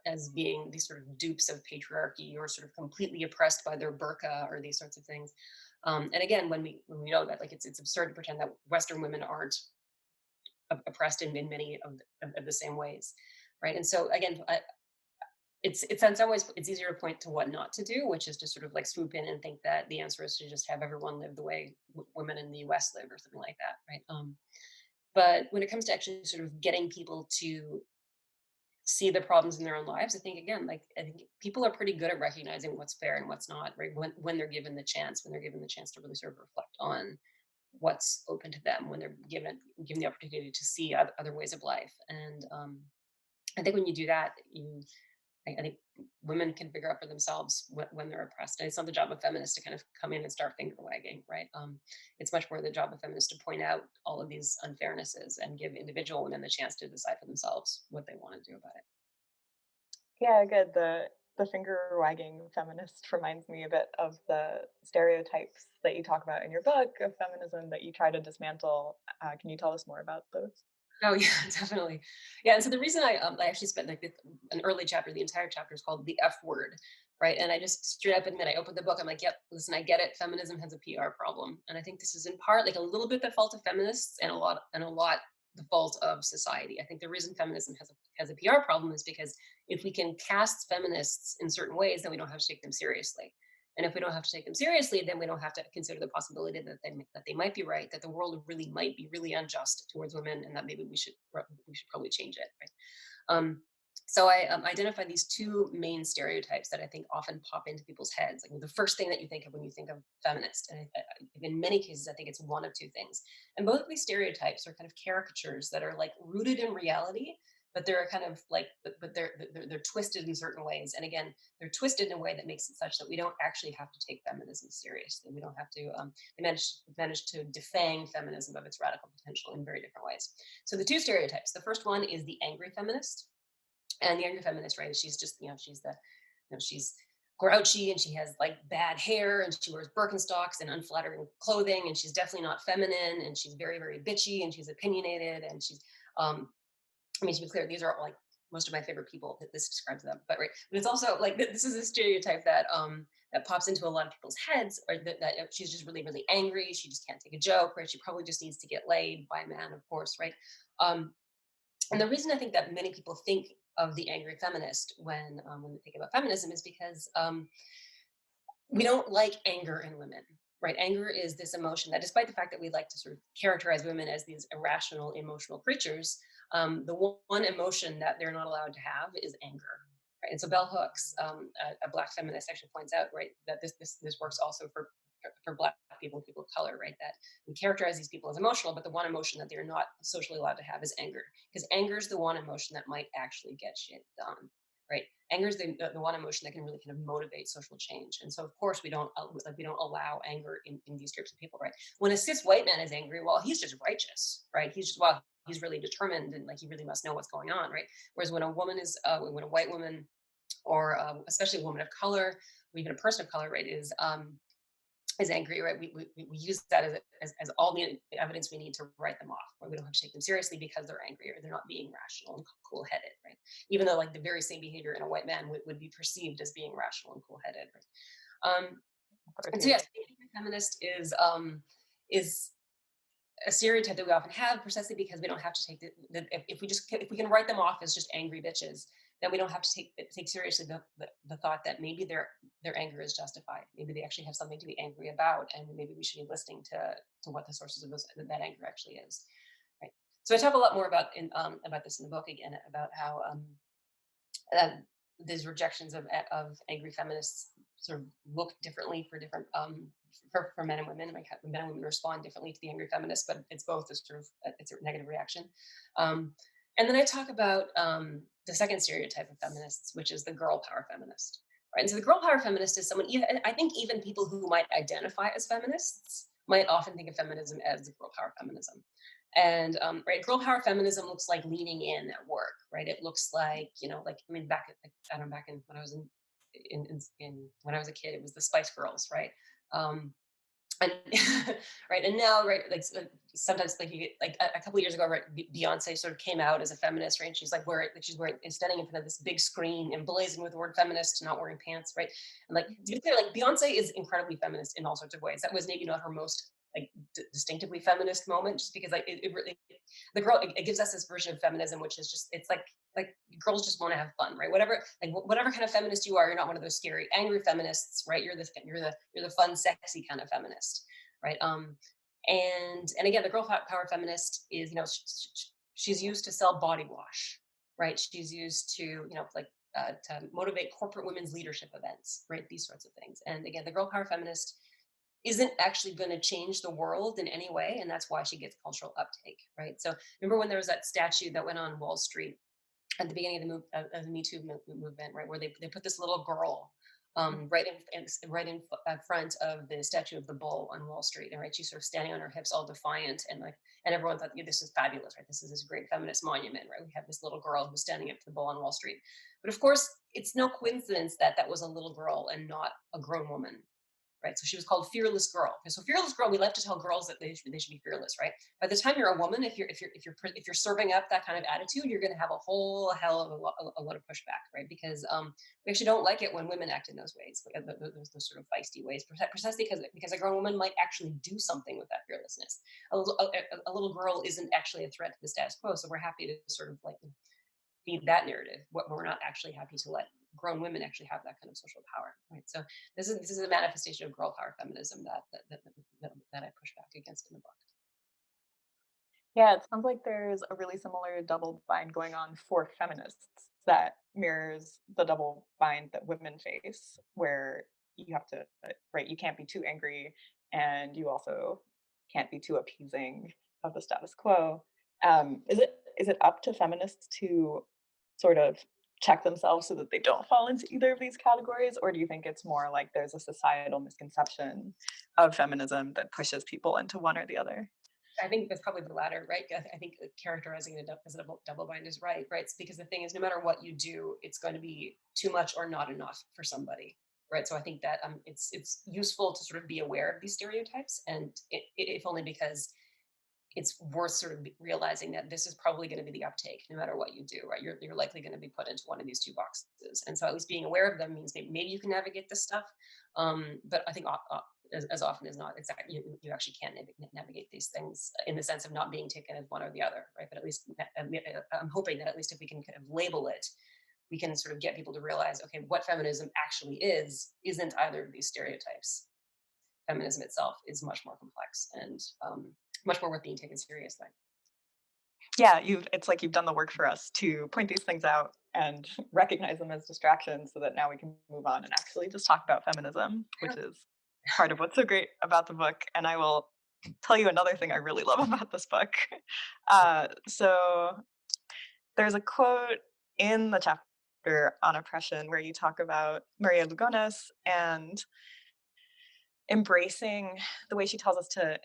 Speaker 4: as being these sort of dupes of patriarchy or sort of completely oppressed by their burqa or these sorts of things. And again, when we know that, like, it's absurd to pretend that Western women aren't oppressed in many of the same ways, right? And so again, it's in some ways it's easier to point to what not to do, which is to sort of like swoop in and think that the answer is to just have everyone live the way women in the U.S. live or something like that, right? But when it comes to actually sort of getting people to see the problems in their own lives, I think again, like I think people are pretty good at recognizing what's fair and what's not, right? When they're given the chance, when they're given the chance to really sort of reflect on what's open to them, when they're given the opportunity to see other ways of life. And I think when you do that, I think women can figure out for themselves when they're oppressed. And it's not the job of feminists to kind of come in and start finger wagging, right? It's much more the job of feminists to point out all of these unfairnesses and give individual women the chance to decide for themselves what they want to do about it.
Speaker 5: Yeah, good. The finger wagging feminist reminds me a bit of the stereotypes that you talk about in your book of feminism that you try to dismantle. Can you tell us more about those?
Speaker 4: Oh yeah, definitely. Yeah, and so the reason I actually spent like an early chapter, the entire chapter is called the F word, right? And I just straight up admit, I opened the book, I'm like, yep, listen, I get it. Feminism has a PR problem, and I think this is in part like a little bit the fault of feminists, and a lot the fault of society. I think the reason feminism has a PR problem is because if we can cast feminists in certain ways, then we don't have to take them seriously. And if we don't have to take them seriously, then we don't have to consider the possibility that they might be right, that the world really might be really unjust towards women, and that maybe we should probably change it. Right? So I identified these two main stereotypes that I think often pop into people's heads. Like the first thing that you think of when you think of feminist, and in many cases, I think it's one of two things. And both of these stereotypes are kind of caricatures that are like rooted in reality, but they're kind of like, but they're twisted in certain ways. And again, they're twisted in a way that makes it such that we don't actually have to take feminism seriously. We don't have to. They manage to defang feminism of its radical potential in very different ways. So the two stereotypes. The first one is the angry feminist, and the angry feminist, right? She's just, she's grouchy, and she has like bad hair, and she wears Birkenstocks and unflattering clothing, and she's definitely not feminine, and she's very, very bitchy, and she's opinionated, and she's I mean, to be clear, these are all like most of my favorite people that this describes them. But right, but it's also like this is a stereotype that pops into a lot of people's heads, or that she's just really, really angry. She just can't take a joke, right? She probably just needs to get laid by a man, of course, right? And the reason I think that many people think of the angry feminist when they think about feminism is because we don't like anger in women, right? Anger is this emotion that, despite the fact that we like to sort of characterize women as these irrational, emotional creatures, the one emotion that they're not allowed to have is anger. Right? And so Bell Hooks, a Black feminist, actually points out, right, that this works also for Black people and people of color, right? That we characterize these people as emotional, but the one emotion that they're not socially allowed to have is anger, because anger is the one emotion that might actually get shit done. Right, anger is the one emotion that can really kind of motivate social change, and so of course we don't allow anger in these groups of people. Right, when a cis white man is angry, well, he's just righteous, right? He's really determined, and like he really must know what's going on, right? Whereas when a white woman, or especially a woman of color, or even a person of color, right, is angry, right? We use that as all the evidence we need to write them off. Right? We don't have to take them seriously because they're angry or they're not being rational and cool-headed, right? Even though like the very same behavior in a white man would be perceived as being rational and cool-headed, right? And so yes, being a feminist is a stereotype that we often have, precisely because we don't have to take if we can write them off as just angry bitches, then we don't have to take seriously the thought that maybe their anger is justified. Maybe they actually have something to be angry about, and maybe we should be listening to what the sources of that anger actually is. Right. So I talk a lot more about this in the book, again, about how these rejections of angry feminists sort of look differently for different for men and women. Like men and women respond differently to the angry feminist, but it's both a sort of it's a negative reaction. And then I talk about the second stereotype of feminists, which is the girl power feminist. Right. And so the girl power feminist is someone, I think even people who might identify as feminists might often think of feminism as the girl power feminism. And right, girl power feminism looks like leaning in at work, right? It looks like, like I mean, back in when I was in when I was a kid, it was the Spice Girls, right? and right, and now, right, like sometimes, like you get like a couple of years ago, right, Beyonce sort of came out as a feminist, right, and she's wearing and standing in front of this big screen emblazoned with the word feminist, not wearing pants, right, and like to be clear, like Beyonce is incredibly feminist in all sorts of ways. That was maybe not her most like distinctively feminist moment, just because like it really, the girl, it gives us this version of feminism, which is just, it's like girls just want to have fun, right? Whatever, like whatever kind of feminist you are, you're not one of those scary, angry feminists, right? You're the fun, sexy kind of feminist, right? And again, the girl power feminist is, she's used to sell body wash, right? She's used to, like to motivate corporate women's leadership events, right? These sorts of things. And again, the girl power feminist isn't actually going to change the world in any way, and that's why she gets cultural uptake, right? So remember when there was that statue that went on Wall Street at the beginning of of the Me Too movement, right, where they put this little girl right in front of the statue of the bull on Wall Street, and right, she's sort of standing on her hips, all defiant, and like, and everyone thought, yeah, this is fabulous, right? This is this great feminist monument, right? We have this little girl who's standing up to the bull on Wall Street, but of course, it's no coincidence that that was a little girl and not a grown woman, right? So she was called Fearless Girl. Okay, so Fearless Girl, we like to tell girls that they should be fearless, right? By the time you're a woman, if you're serving up that kind of attitude, you're going to have a whole hell of a lot of pushback, right? Because we actually don't like it when women act in those ways, those sort of feisty ways, precisely because a grown woman might actually do something with that fearlessness. A little girl isn't actually a threat to the status quo, so we're happy to sort of like feed that narrative. What we're not actually happy to let grown women actually have that kind of social power, right? So this is a manifestation of girl power feminism that I push back against in the book.
Speaker 5: Yeah, it sounds like there's a really similar double bind going on for feminists that mirrors the double bind that women face, where you have to, right, you can't be too angry and you also can't be too appeasing of the status quo. Is it up to feminists to sort of check themselves so that they don't fall into either of these categories, or do you think it's more like there's a societal misconception of feminism that pushes people into one or the other?
Speaker 4: I think that's probably the latter, right? I think characterizing it as a double bind is right, right? It's because the thing is, no matter what you do, it's going to be too much or not enough for somebody, right? So I think that it's useful to sort of be aware of these stereotypes, and if only because it's worth sort of realizing that this is probably going to be the uptake no matter what you do, right? You're likely going to be put into one of these two boxes, and so at least being aware of them means maybe you can navigate this stuff, but I think as often as not, exactly, you actually can't navigate these things in the sense of not being taken as one or the other, right? But at least I'm hoping that at least if we can kind of label it, we can sort of get people to realize, okay, what feminism actually isn't either of these stereotypes. Feminism itself is much more complex and much more worth being taken seriously.
Speaker 5: Yeah, it's like you've done the work for us to point these things out and recognize them as distractions so that now we can move on and actually just talk about feminism, which is part of what's so great about the book. And I will tell you another thing I really love about this book. So there's a quote in the chapter on oppression where you talk about Maria Lugones and embracing the way she tells us to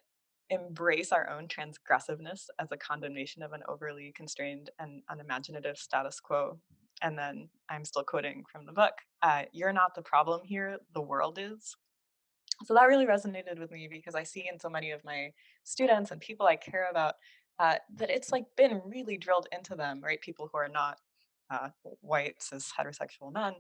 Speaker 5: embrace our own transgressiveness as a condemnation of an overly constrained and unimaginative status quo. And then I'm still quoting from the book, you're not the problem here, the world is. So that really resonated with me because I see in so many of my students and people I care about that it's like been really drilled into them, right? People who are not white, cis, heterosexual men,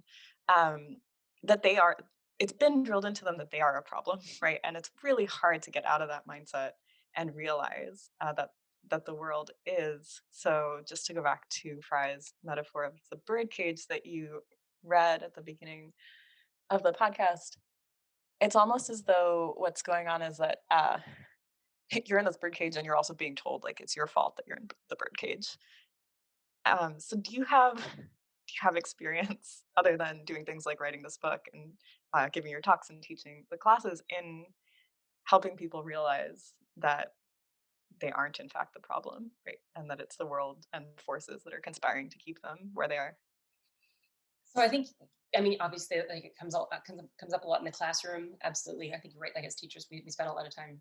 Speaker 5: um, that they are, it's been drilled into them that they are a problem, right? And it's really hard to get out of that mindset and realize that the world is. So just to go back to Fry's metaphor of the birdcage that you read at the beginning of the podcast, it's almost as though what's going on is that you're in this birdcage and you're also being told like it's your fault that you're in the birdcage. So do you have experience other than doing things like writing this book and giving your talks and teaching the classes in helping people realize that they aren't in fact the problem, right? And that it's the world and forces that are conspiring to keep them where they are.
Speaker 4: So I think, I mean, obviously, like it comes up a lot in the classroom. Absolutely, I think you're right. Like as teachers, we spend a lot of time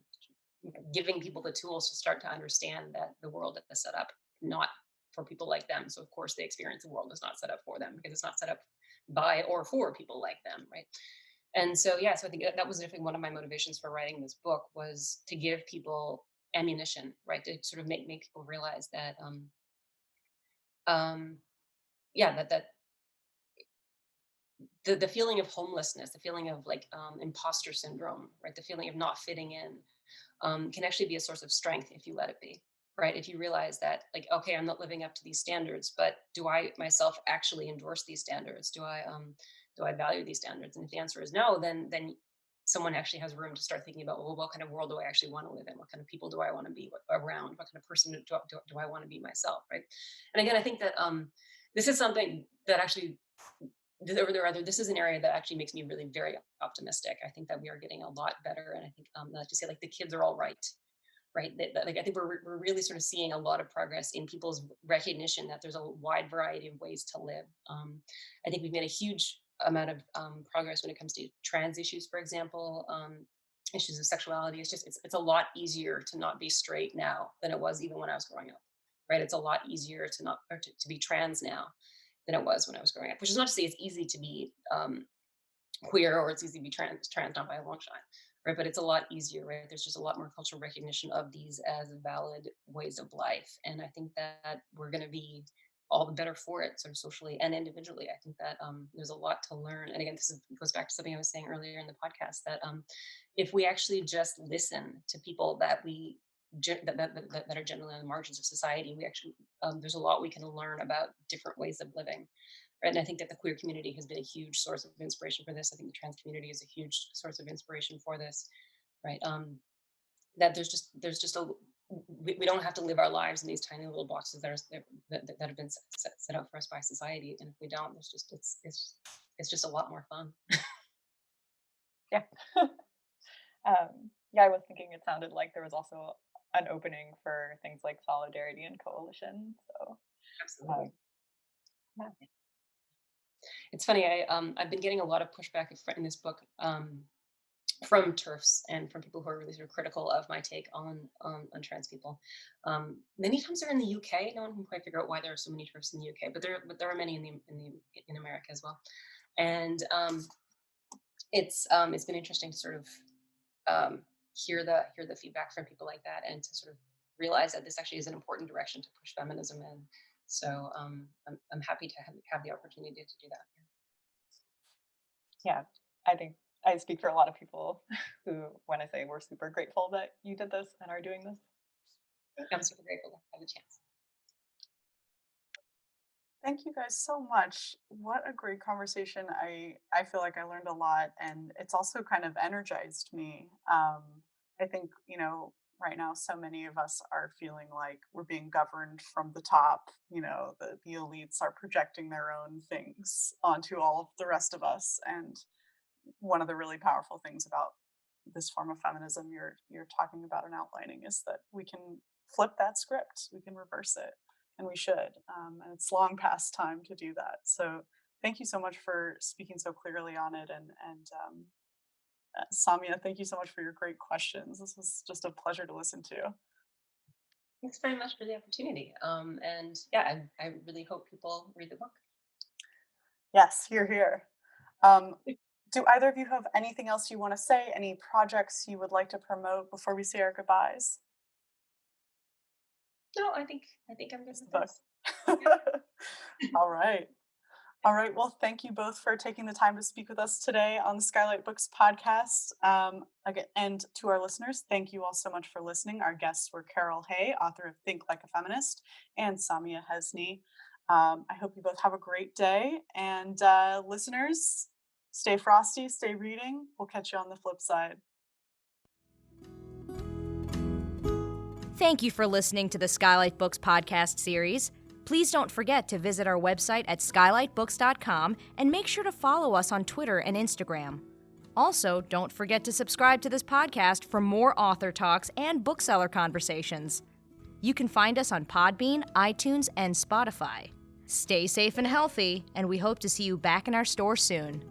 Speaker 4: giving people the tools to start to understand that the world is set up not for people like them. So of course, they experience the world is not set up for them because it's not set up by or for people like them, right? And so, yeah, so I think that was definitely one of my motivations for writing this book, was to give people ammunition, right? To sort of make people realize that, um, yeah, that the feeling of homelessness, the feeling of like imposter syndrome, right? The feeling of not fitting in, can actually be a source of strength if you let it be, right? If you realize that, like, okay, I'm not living up to these standards, but do I myself actually endorse these standards? Do I value these standards? And if the answer is no, then someone actually has room to start thinking about, well, what kind of world do I actually want to live in? What kind of people do I want to be around? What kind of person do I want to be myself, right? And again, I think that this is something that actually this is an area that actually makes me really very optimistic. I think that we are getting a lot better, and I think, like you say, like the kids are all right, right? Like I think we're really sort of seeing a lot of progress in people's recognition that there's a wide variety of ways to live. I think we've made a huge amount of progress when it comes to trans issues, for example. Issues of sexuality. It's a lot easier to not be straight now than it was even when I was growing up, right? It's a lot easier to not or to be trans now than it was when I was growing up. Which is not to say it's easy to be queer, or it's easy to be trans, not by a long shot, right? But it's a lot easier, right? There's just a lot more cultural recognition of these as valid ways of life, and I think that we're going to be all the better for it, sort of socially and individually. I think that there's a lot to learn, and again, goes back to something I was saying earlier in the podcast, that if we actually just listen to people that that are generally on the margins of society, we actually there's a lot we can learn about different ways of living, right? And I think that the queer community has been a huge source of inspiration for this. I think the trans community is a huge source of inspiration for this, right? That there's just a we don't have to live our lives in these tiny little boxes that have been set out for us by society, and if we don't, there's just it's just a lot more fun.
Speaker 5: Yeah. Yeah, I was thinking it sounded like there was also an opening for things like solidarity and coalition. So,
Speaker 4: Absolutely.
Speaker 5: yeah.
Speaker 4: It's funny. I've been getting a lot of pushback in this book, from TERFs and from people who are really sort of critical of my take on trans people. Many times they're in the UK. No one can quite figure out why there are so many TERFs in the UK, but there are many in America as well. And it's been interesting to sort of hear the feedback from people like that, and to sort of realize that this actually is an important direction to push feminism in. So I'm happy to have the opportunity to do that.
Speaker 5: Yeah, I think I speak for a lot of people who, when I say we're super grateful that you did this and are doing this.
Speaker 4: I'm super grateful to have the chance.
Speaker 3: Thank you guys so much. What a great conversation. I feel like I learned a lot, and it's also kind of energized me. I think, right now so many of us are feeling like we're being governed from the top. The elites are projecting their own things onto all of the rest of us. And one of the really powerful things about this form of feminism you're talking about and outlining is that we can flip that script, we can reverse it, and we should. And it's long past time to do that. So thank you so much for speaking so clearly on it. And Samia, thank you so much for your great questions. This was just a pleasure to listen to.
Speaker 4: Thanks very much for the opportunity. And yeah, I really hope people read the book.
Speaker 3: Yes, you're here. Do either of you have anything else you want to say? Any projects you would like to promote before we say our goodbyes?
Speaker 4: No, I think I'm good
Speaker 3: Just
Speaker 4: with
Speaker 3: the book.
Speaker 4: this.
Speaker 3: All right. All right. Well, thank you both for taking the time to speak with us today on the SKYLIT Books podcast. Again, and to our listeners, thank you all so much for listening. Our guests were Carol Hay, author of Think Like a Feminist, and Samia Hesni. I hope you both have a great day. And listeners, stay frosty, stay reading. We'll catch you on the flip side.
Speaker 2: Thank you for listening to the SKYLIT Books podcast series. Please don't forget to visit our website at skylitebooks.com and make sure to follow us on Twitter and Instagram. Also, don't forget to subscribe to this podcast for more author talks and bookseller conversations. You can find us on Podbean, iTunes, and Spotify. Stay safe and healthy, and we hope to see you back in our store soon.